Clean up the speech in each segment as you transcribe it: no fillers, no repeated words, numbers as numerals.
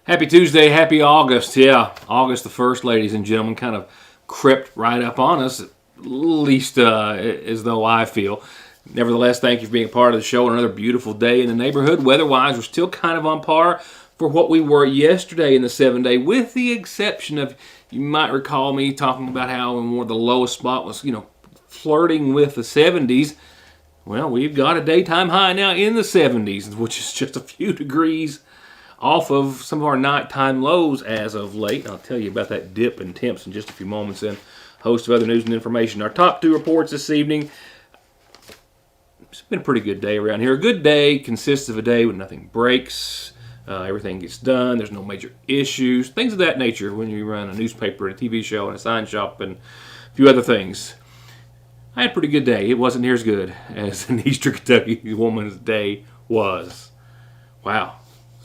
Happy Tuesday, happy August. Yeah, August the 1st, ladies and gentlemen, kind of crept right up on us, at least as though I feel. Nevertheless, thank you for being a part of the show. Another beautiful day in the neighborhood. Weather-wise, we're still kind of on par for what we were yesterday in the 7-day, with the exception of, you might recall me talking about how one of the lowest spot was, flirting with the 70s. Well, we've got a daytime high now in the 70s, which is just a few degrees off of some of our nighttime lows as of late. I'll tell you about that dip in temps in just a few moments, and a host of other news and information. Our top two reports this evening. It's been a pretty good day around here. A good day consists of a day when nothing breaks, everything gets done, there's no major issues, things of that nature when you run a newspaper and a TV show and a sign shop and a few other things. I had a pretty good day. It wasn't near as good as an Eastern Kentucky woman's day was. Wow.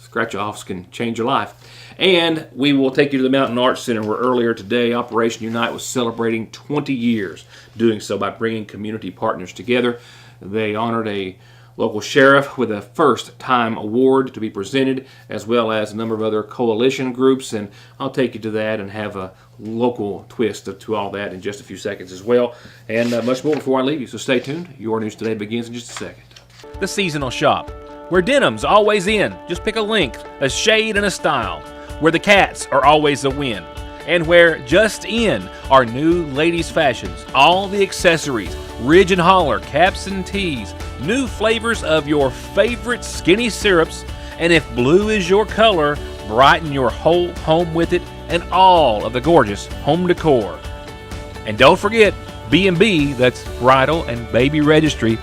Scratch-offs can change your life. And we will take you to the Mountain Arts Center, where earlier today Operation Unite was celebrating 20 years, doing so by bringing community partners together. They honored a local sheriff with a first-time award to be presented, as well as a number of other coalition groups, and I'll take you to that and have a local twist to all that in just a few seconds as well, and much more before I leave you, so stay tuned. Your News Today begins in just a second. The Seasonal Shop, where denim's always in, just pick a length, a shade, and a style, where the cats are always a win, and where just in are new ladies' fashions, all the accessories, ridge and holler, caps and tees, new flavors of your favorite skinny syrups, and if blue is your color, brighten your whole home with it, and all of the gorgeous home decor. And don't forget B&B, that's Bridal and Baby Registry,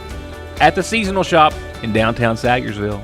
at the Seasonal Shop in downtown Sagersville.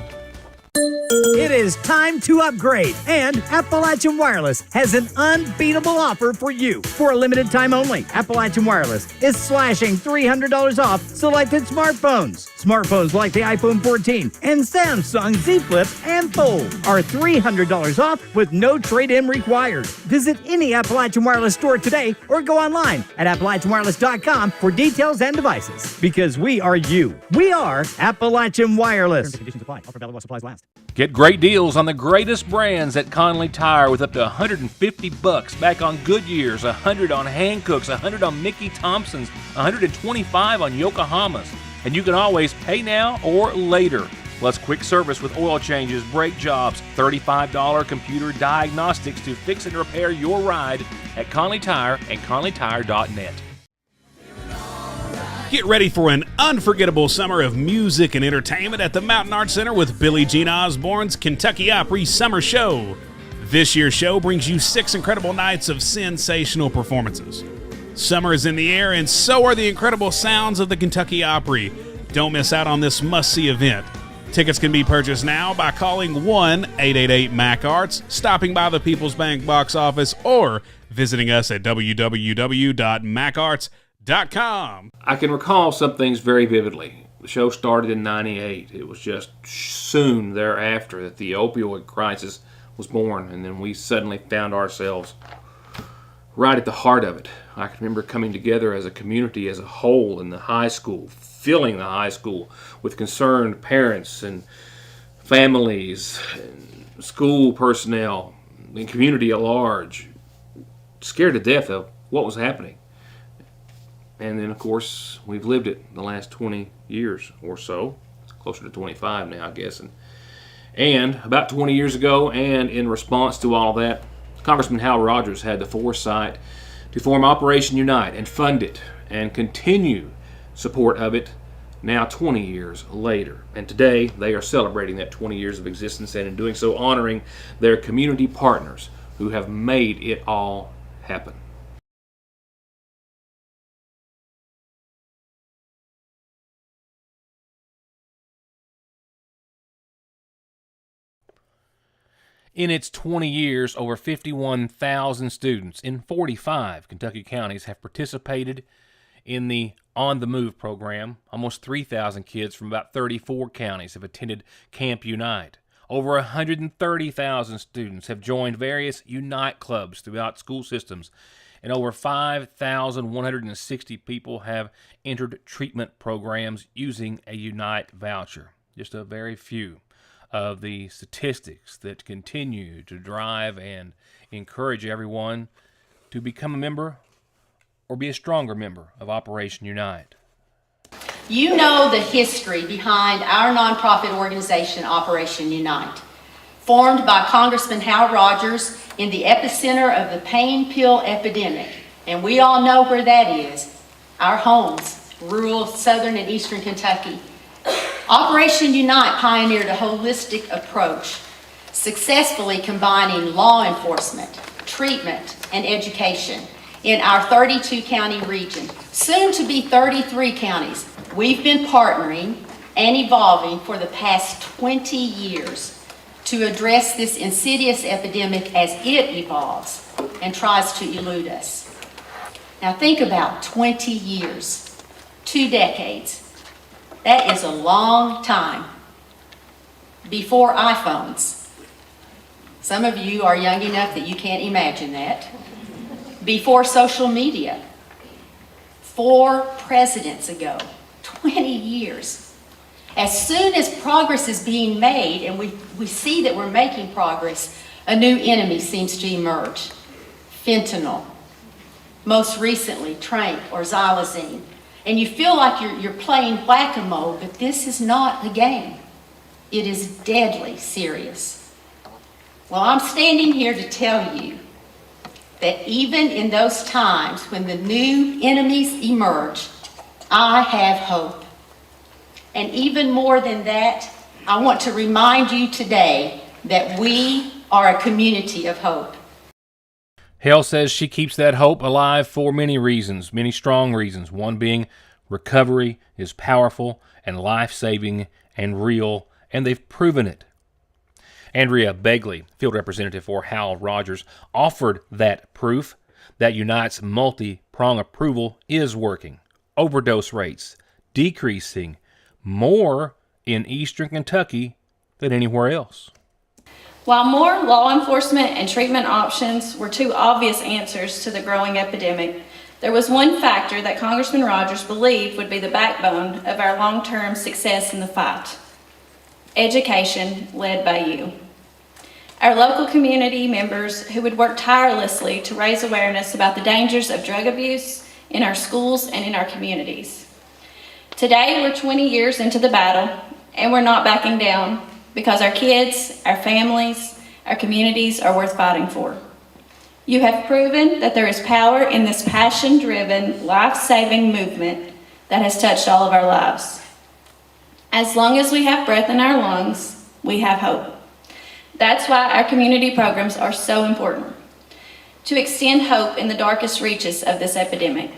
It is time to upgrade, and Appalachian Wireless has an unbeatable offer for you. For a limited time only, Appalachian Wireless is slashing $300 off selected smartphones. Smartphones like the iPhone 14 and Samsung Z Flip and Fold are $300 off with no trade-in required. Visit any Appalachian Wireless store today or go online at AppalachianWireless.com for details and devices. Because we are you. We are Appalachian Wireless. Terms and conditions apply. Offer valid while supplies last. Get great deals on the greatest brands at Conley Tire with up to $150 back on Goodyears, $100 on Hancooks, $100 on Mickey Thompsons, $125 on Yokohamas. And you can always pay now or later. Plus quick service with oil changes, brake jobs, $35 computer diagnostics to fix and repair your ride at Conley Tire and ConleyTire.net. Get ready for an unforgettable summer of music and entertainment at the Mountain Arts Center with Billie Jean Osborne's Kentucky Opry Summer Show. This year's show brings you 6 incredible nights of sensational performances. Summer is in the air, and so are the incredible sounds of the Kentucky Opry. Don't miss out on this must-see event. Tickets can be purchased now by calling 1-888-MAC-ARTS, stopping by the People's Bank box office, or visiting us at www.macarts.com. I can recall some things very vividly. The show started in '98. It was just soon thereafter that the opioid crisis was born, and then we suddenly found ourselves right at the heart of it. I can remember coming together as a community as a whole in the high school, filling the high school with concerned parents and families, and school personnel, and community at large, scared to death of what was happening. And then, of course, we've lived it the last 20 years or so. It's closer to 25 now, I guess. And about 20 years ago, and in response to all of that, Congressman Hal Rogers had the foresight to form Operation Unite and fund it and continue support of it now 20 years later. And today, they are celebrating that 20 years of existence, and in doing so, honoring their community partners who have made it all happen. In its 20 years, over 51,000 students in 45 Kentucky counties have participated in the On the Move program. Almost 3,000 kids from about 34 counties have attended Camp Unite. Over 130,000 students have joined various Unite clubs throughout school systems, and over 5,160 people have entered treatment programs using a Unite voucher. Just a very few of the statistics that continue to drive and encourage everyone to become a member or be a stronger member of Operation Unite. You know the history behind our nonprofit organization, Operation Unite. Formed by Congressman Hal Rogers in the epicenter of the pain pill epidemic, and we all know where that is, our homes, rural southern and eastern Kentucky. Operation Unite pioneered a holistic approach, successfully combining law enforcement, treatment, and education in our 32 county region, soon to be 33 counties. We've been partnering and evolving for the past 20 years to address this insidious epidemic as it evolves and tries to elude us. Now think about 20 years, 2 decades. That is a long time. Before iPhones. Some of you are young enough that you can't imagine that. Before social media. 4 presidents ago. 20 years. As soon as progress is being made, and we see that we're making progress, a new enemy seems to emerge. Fentanyl. Most recently, Tranq or xylazine. And you feel like you're playing whack-a-mole, but this is not a game. It is deadly serious. Well, I'm standing here to tell you that even in those times when the new enemies emerge, I have hope. And even more than that, I want to remind you today that we are a community of hope. Hale says she keeps that hope alive for many reasons, many strong reasons. One being recovery is powerful and life-saving and real, and they've proven it. Andrea Begley, field representative for Hal Rogers, offered that proof that Unite's multi-prong approval is working. Overdose rates decreasing more in eastern Kentucky than anywhere else. While more law enforcement and treatment options were 2 obvious answers to the growing epidemic, there was one factor that Congressman Rogers believed would be the backbone of our long-term success in the fight: education led by you. Our local community members who would work tirelessly to raise awareness about the dangers of drug abuse in our schools and in our communities. Today, we're 20 years into the battle, and we're not backing down because our kids, our families, our communities are worth fighting for. You have proven that there is power in this passion-driven, life-saving movement that has touched all of our lives. As long as we have breath in our lungs, we have hope. That's why our community programs are so important, to extend hope in the darkest reaches of this epidemic.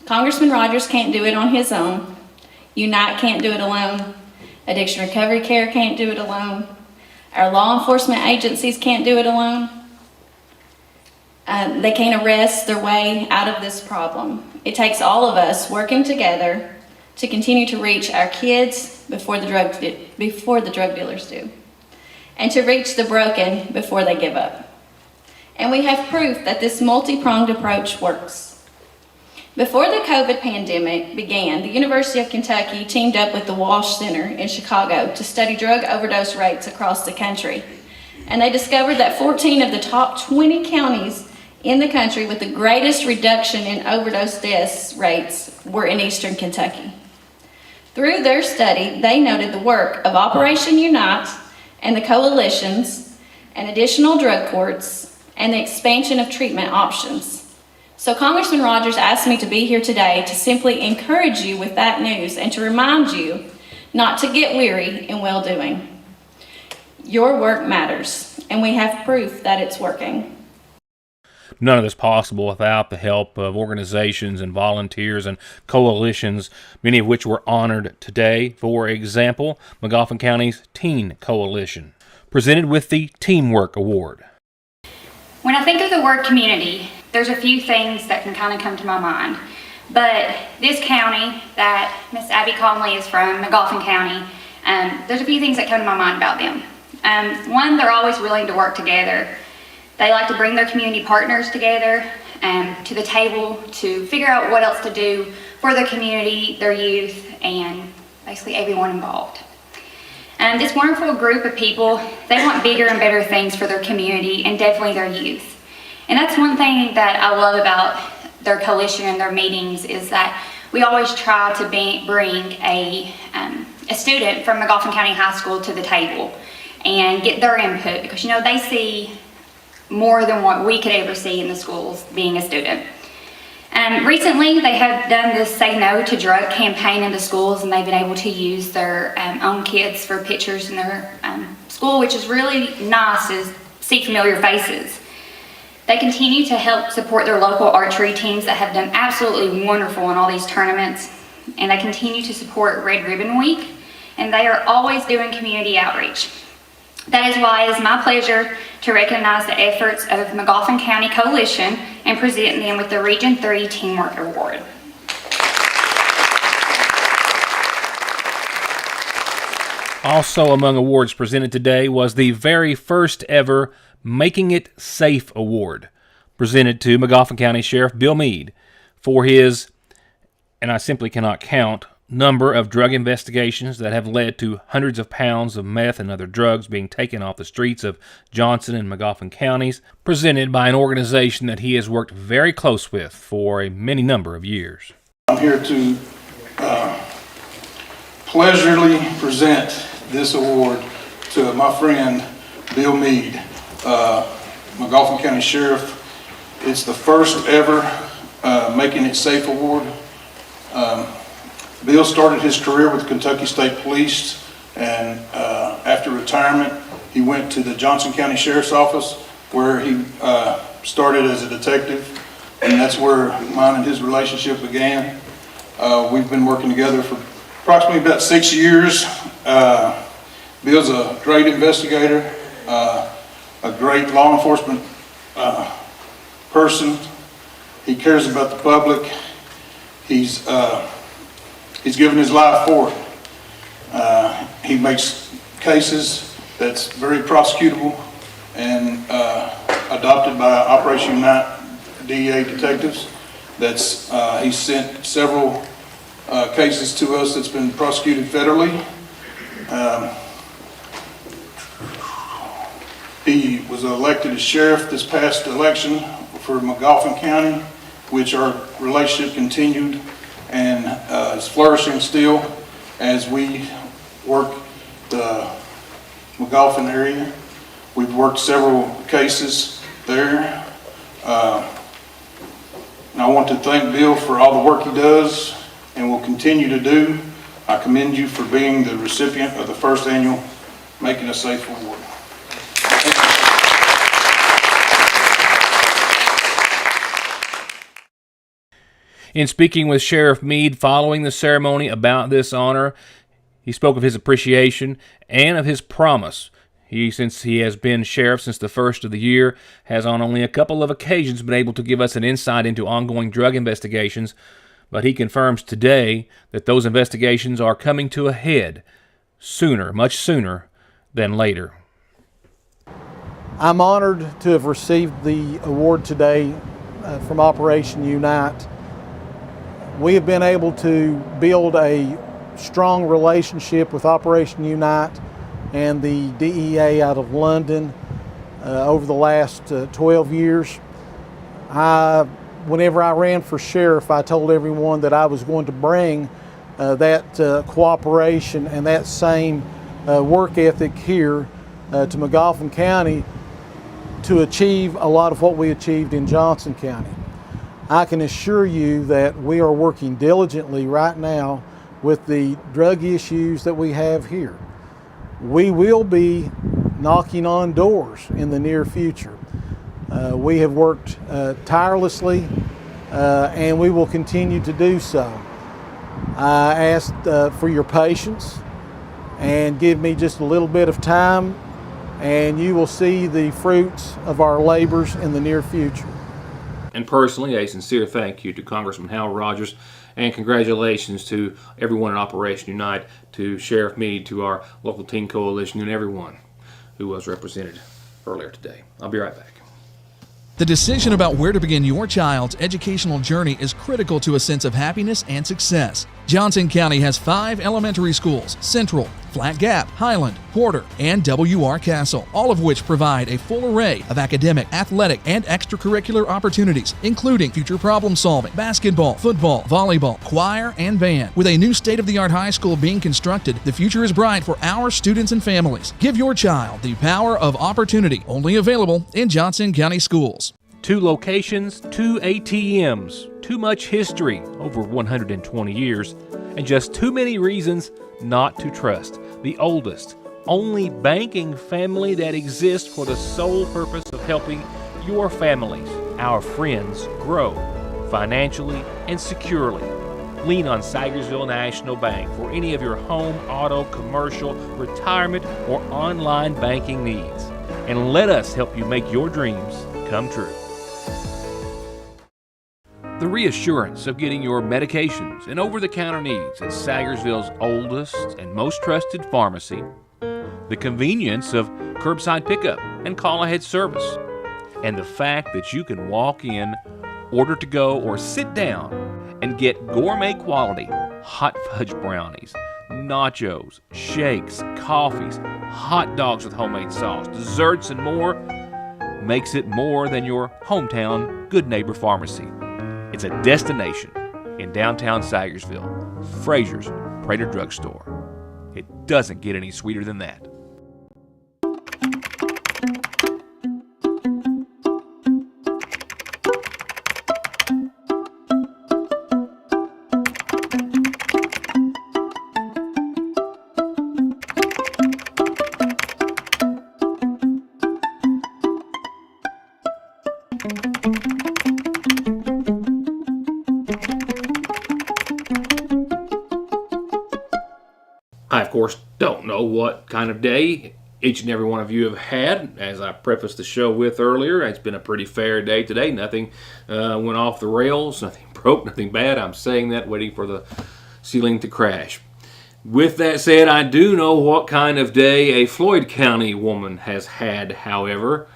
Congressman Rogers can't do it on his own. Unite can't do it alone. Addiction Recovery Care can't do it alone. Our law enforcement agencies can't do it alone. They can't arrest their way out of this problem. It takes all of us working together to continue to reach our kids before the drug dealers do, and to reach the broken before they give up. And we have proof that this multi-pronged approach works. Before the COVID pandemic began, the University of Kentucky teamed up with the Walsh Center in Chicago to study drug overdose rates across the country. And they discovered that 14 of the top 20 counties in the country with the greatest reduction in overdose deaths rates were in eastern Kentucky. Through their study, they noted the work of Operation Unite and the coalitions and additional drug courts and the expansion of treatment options. So Congressman Rogers asked me to be here today to simply encourage you with that news and to remind you not to get weary in well-doing. Your work matters, and we have proof that it's working. None of this possible without the help of organizations and volunteers and coalitions, many of which were honored today. For example, Magoffin County's Teen Coalition, presented with the Teamwork Award. When I think of the word community, there's a few things that can kind of come to my mind. But this county that Miss Abby Conley is from, Magoffin County, there's a few things that come to my mind about them. One, they're always willing to work together. They like to bring their community partners together to the table to figure out what else to do for their community, their youth, and basically everyone involved. This wonderful group of people, they want bigger and better things for their community and definitely their youth. And that's one thing that I love about their coalition and their meetings is that we always try to bring a student from McGoffin County High School to the table and get their input because, you know, they see more than what we could ever see in the schools being a student. Recently, they have done this Say No to Drug campaign in the schools, and they've been able to use their own kids for pictures in their school, which is really nice to see familiar faces. They continue to help support their local archery teams that have done absolutely wonderful in all these tournaments, and they continue to support Red Ribbon Week, and they are always doing community outreach. That is why it is my pleasure to recognize the efforts of McGoffin County Coalition and present them with the Region 3 Teamwork Award. Also among awards presented today was the very first ever Making It Safe Award, presented to McGoffin County Sheriff Bill Meade for his, and I simply cannot count, number of drug investigations that have led to hundreds of pounds of meth and other drugs being taken off the streets of Johnson and McGoffin counties, presented by an organization that he has worked very close with for a many number of years. I'm here to pleasurably present this award to my friend Bill Meade, McGoffin County Sheriff. It's the first ever Making It Safe Award. Bill started his career with Kentucky State Police, and after retirement, he went to the Johnson County Sheriff's Office, where he started as a detective, and that's where mine and his relationship began. We've been working together for approximately about 6 years. Bill's a great investigator, a great law enforcement person. He cares about the public. He's given his life for it. He makes cases that's very prosecutable and adopted by Operation Unite DEA detectives. He's sent several cases to us that's been prosecuted federally. He was elected as sheriff this past election for McGoffin County, which our relationship continued and is flourishing still as we work the McGoffin area. We've worked several cases there. And I want to thank Bill for all the work he does and will continue to do. I commend you for being the recipient of the first annual Making It Safe Award. In speaking with Sheriff Meade following the ceremony about this honor, he spoke of his appreciation and of his promise. Since he has been sheriff since the first of the year, has on only a couple of occasions been able to give us an insight into ongoing drug investigations, but he confirms today that those investigations are coming to a head sooner, much sooner than later. I'm honored to have received the award today from Operation Unite. We have been able to build a strong relationship with Operation Unite and the DEA out of London over the last 12 years. Whenever I ran for sheriff, I told everyone that I was going to bring that cooperation and that same work ethic here to McGoffin County to achieve a lot of what we achieved in Johnson County. I can assure you that we are working diligently right now with the drug issues that we have here. We will be knocking on doors in the near future. We have worked tirelessly and we will continue to do so. I ask for your patience and give me just a little bit of time, and you will see the fruits of our labors in the near future. And personally, a sincere thank you to Congressman Hal Rogers, and congratulations to everyone at Operation Unite, to Sheriff Meade, to our local teen coalition, and everyone who was represented earlier today. I'll be right back. The decision about where to begin your child's educational journey is critical to a sense of happiness and success. Johnson County has 5 elementary schools: Central, Flat Gap, Highland, Porter, and W.R. Castle, all of which provide a full array of academic, athletic, and extracurricular opportunities, including future problem solving, basketball, football, volleyball, choir, and band. With a new state-of-the-art high school being constructed, the future is bright for our students and families. Give your child the power of opportunity, only available in Johnson County Schools. 2 locations, 2 ATMs, too much history, over 120 years, and just too many reasons not to trust the oldest, only banking family that exists for the sole purpose of helping your families, our friends, grow financially and securely. Lean on Sagersville National Bank for any of your home, auto, commercial, retirement, or online banking needs. And let us help you make your dreams come true. The reassurance of getting your medications and over-the-counter needs at Sagersville's oldest and most trusted pharmacy, the convenience of curbside pickup and call-ahead service, and the fact that you can walk in, order to go, or sit down and get gourmet quality hot fudge brownies, nachos, shakes, coffees, hot dogs with homemade sauce, desserts, and more makes it more than your hometown Good Neighbor Pharmacy. It's a destination in downtown Sagersville, Frazier's Prater Drugstore. It doesn't get any sweeter than that. I, of course, don't know what kind of day each and every one of you have had. As I prefaced the show with earlier, it's been a pretty fair day today. Nothing went off the rails, nothing broke, nothing bad. I'm saying that waiting for the ceiling to crash. With that said, I do know what kind of day a Floyd County woman has had, however.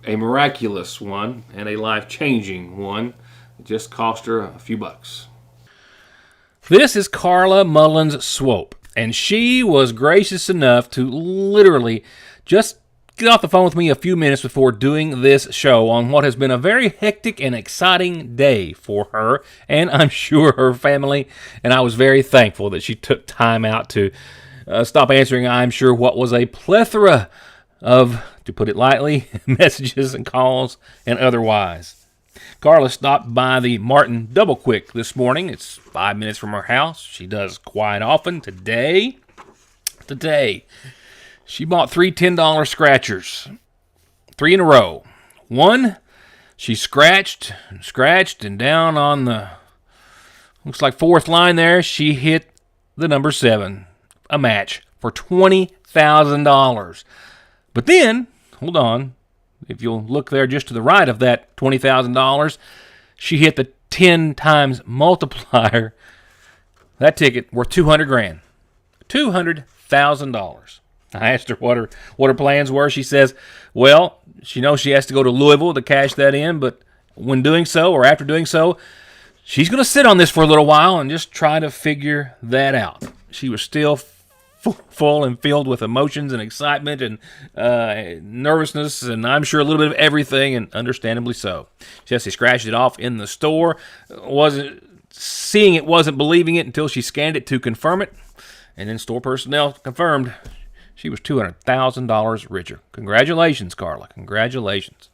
A miraculous one and a life-changing one. It just cost her a few bucks. This is Carla Mullins Swope, and she was gracious enough to literally just get off the phone with me a few minutes before doing this show on what has been a very hectic and exciting day for her, and I'm sure her family, and I was very thankful that she took time out to stop answering, I'm sure, what was a plethora of, to put it lightly, messages and calls and otherwise. Carla stopped by the Martin Double Quick this morning. It's 5 minutes from her house. She does quite often. Today, she bought 3 $10 scratchers. 3 in a row. One, she scratched, and down on the, looks like 4th line there, she hit the number 7. A match for $20,000. But then, hold on, if you'll look there just to the right of that $20,000, she hit the 10 times multiplier. That ticket worth $200,000. $200,000. I asked her what her plans were. She says, well, she knows she has to go to Louisville to cash that in, but when doing so, or after doing so, she's going to sit on this for a little while and just try to figure that out. She was still full and filled with emotions and excitement and nervousness, and I'm sure a little bit of everything, and understandably so. She scratched it off in the store. Wasn't seeing it, wasn't believing it until she scanned it to confirm it, and then store personnel confirmed she was $200,000 richer. Congratulations, Carla. Congratulations.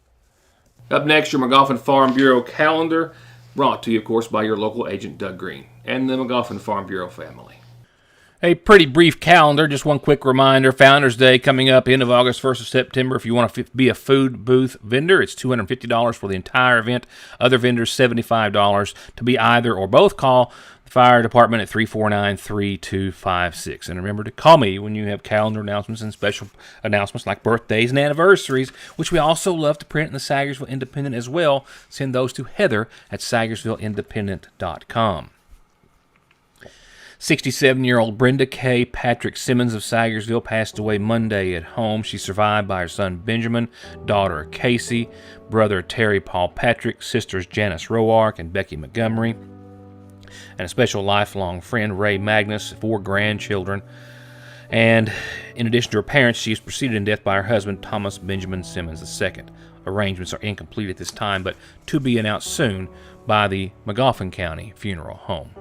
Up next, your McGoffin Farm Bureau calendar, brought to you, of course, by your local agent, Doug Green, and the McGoffin Farm Bureau family. A pretty brief calendar, just one quick reminder. Founders Day coming up end of August, 1st of September. If you want to be a food booth vendor, it's $250 for the entire event. Other vendors, $75. To be either or both, call the fire department at 349-3256. And remember to call me when you have calendar announcements and special announcements like birthdays and anniversaries, which we also love to print in the Sagersville Independent as well. Send those to Heather at SagersvilleIndependent.com. 67-year-old Brenda K. Patrick Simmons of Sagersville passed away Monday at home. She's survived by her son Benjamin, daughter Casey, brother Terry Paul Patrick, sisters Janice Roark and Becky Montgomery. and a special lifelong friend, Ray Magnus, 4 grandchildren. And in addition to her parents, she is preceded in death by her husband, Thomas Benjamin Simmons II. Arrangements are incomplete at this time, but to be announced soon by the McGoffin County Funeral Home.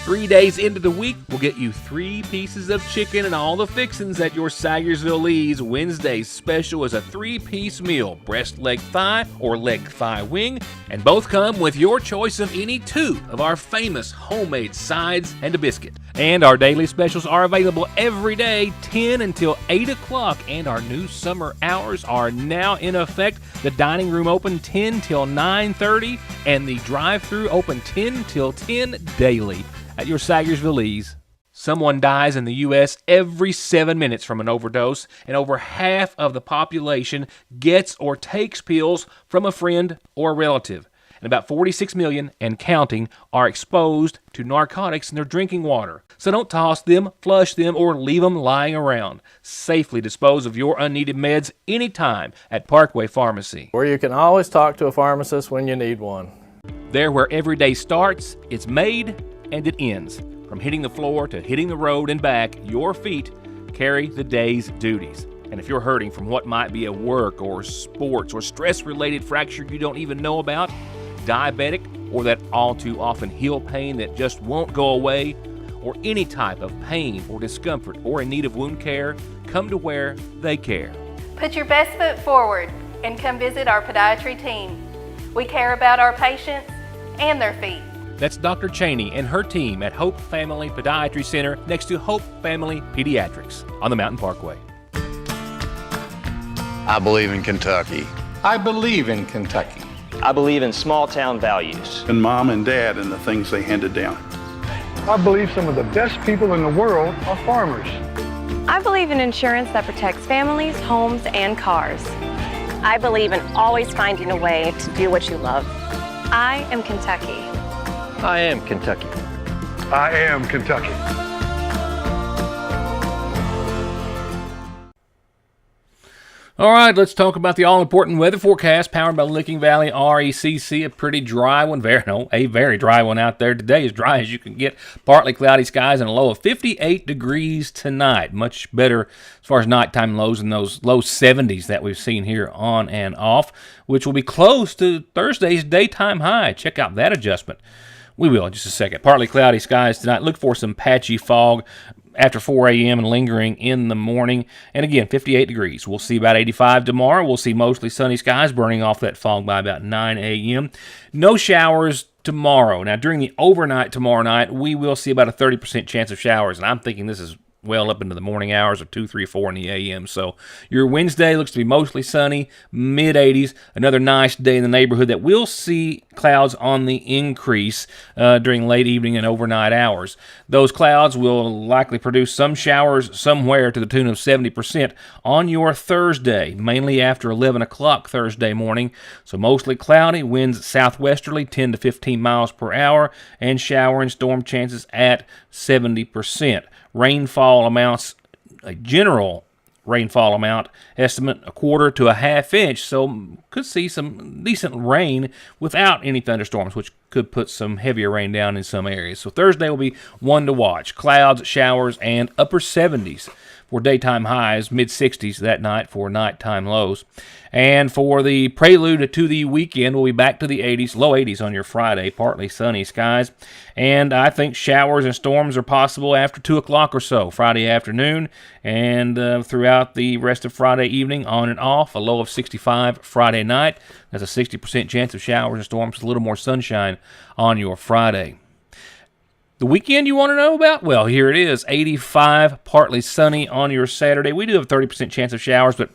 3 days into the week, we'll get you 3 pieces of chicken and all the fixings at your Sayersville Lee's. Wednesday's special is a 3-piece meal, breast, leg, thigh, or leg, thigh, wing, and both come with your choice of any 2 of our famous homemade sides and a biscuit. And our daily specials are available every day, 10 until 8 o'clock, and our new summer hours are now in effect. The dining room open 10 till 9:30, and the drive-thru open 10 till 10 daily. At your Sayersville Lee's. Someone dies in the U.S. every 7 minutes from an overdose, and over half of the population gets or takes pills from a friend or relative. And about 46 million and counting are exposed to narcotics in their drinking water. So don't toss them, flush them, or leave them lying around. Safely dispose of your unneeded meds anytime at Parkway Pharmacy, where you can always talk to a pharmacist when you need one. There where every day starts, it's made, and it ends. From hitting the floor to hitting the road and back, your feet carry the day's duties. And if you're hurting from what might be a work or sports or stress-related fracture you don't even know about, diabetic, or that all too often heel pain that just won't go away, or any type of pain or discomfort or in need of wound care, come to where they care. Put your best foot forward and come visit our podiatry team. We care about our patients and their feet. That's Dr. Cheney and her team at Hope Family Podiatry Center next to Hope Family Pediatrics on the Mountain Parkway. I believe in Kentucky. I believe in Kentucky. I believe in small town values. And mom and dad and the things they handed down. I believe some of the best people in the world are farmers. I believe in insurance that protects families, homes, and cars. I believe in always finding a way to do what you love. I am Kentucky. I am Kentucky. I am Kentucky. All right, let's talk about the all-important weather forecast powered by Licking Valley RECC. A pretty dry one, a very dry one out there today, as dry as you can get. Partly cloudy skies and a low of 58 degrees tonight. Much better as far as nighttime lows than those low 70s that we've seen here on and off, which will be close to Thursday's daytime high. Check out that adjustment. We will in just a second. Partly cloudy skies tonight. Look for some patchy fog after 4 a.m. and lingering in the morning. And again, 58 degrees. We'll see about 85 tomorrow. We'll see mostly sunny skies burning off that fog by about 9 a.m. No showers tomorrow. Now, during the overnight tomorrow night, we will see about a 30% chance of showers. And I'm thinking this is well up into the morning hours of 2, 3, 4 in the a.m. So your Wednesday looks to be mostly sunny, mid-80s. Another nice day in the neighborhood that will see clouds on the increase during late evening and overnight hours. Those clouds will likely produce some showers somewhere to the tune of 70% on your Thursday, mainly after 11 o'clock Thursday morning. So mostly cloudy, winds southwesterly 10 to 15 miles per hour, and shower and storm chances at 70%. Rainfall amounts, a general rainfall amount estimate, 1/4 to a 1/2 inch, so could see some decent rain without any thunderstorms, which could put some heavier rain down in some areas. So Thursday will be one to watch. Clouds, showers, and upper 70s for daytime highs, mid-60s that night for nighttime lows. And for the prelude to the weekend, we'll be back to the 80s, low 80s on your Friday, partly sunny skies. And I think showers and storms are possible after 2 o'clock or so, Friday afternoon, and throughout the rest of Friday evening, on and off, a low of 65 Friday night. That's a 60% chance of showers and storms, a little more sunshine on your Friday. The weekend you want to know about? Well, here it is, 85, partly sunny on your Saturday. We do have a 30% chance of showers, but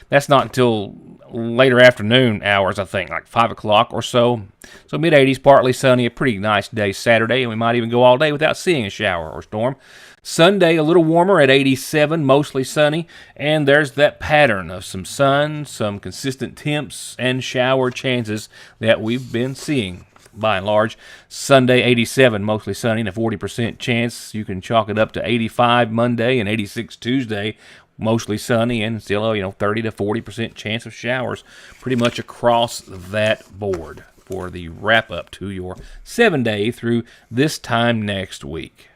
that's not until later afternoon hours, I think, like 5 o'clock or so. So mid-80s, partly sunny, a pretty nice day Saturday, and we might even go all day without seeing a shower or storm. Sunday, a little warmer at 87, mostly sunny, and there's that pattern of some sun, some consistent temps, and shower chances that we've been seeing. By and large, Sunday 87, mostly sunny, and a 40% chance. You can chalk it up to 85 Monday and 86 Tuesday mostly sunny and still a 30 to 40% chance of showers pretty much across that board for the wrap up to your 7-day through this time next week.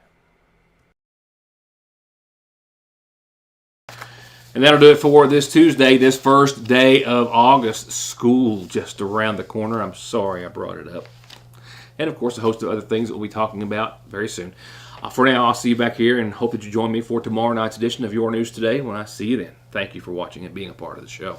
And that'll do it for this Tuesday, this first day of August. School just around the corner. I'm sorry I brought it up. And, of course, a host of other things that we'll be talking about very soon. For now, I'll see you back here and hope that you join me for tomorrow night's edition of Your News Today when I see you then. Thank you for watching and being a part of the show.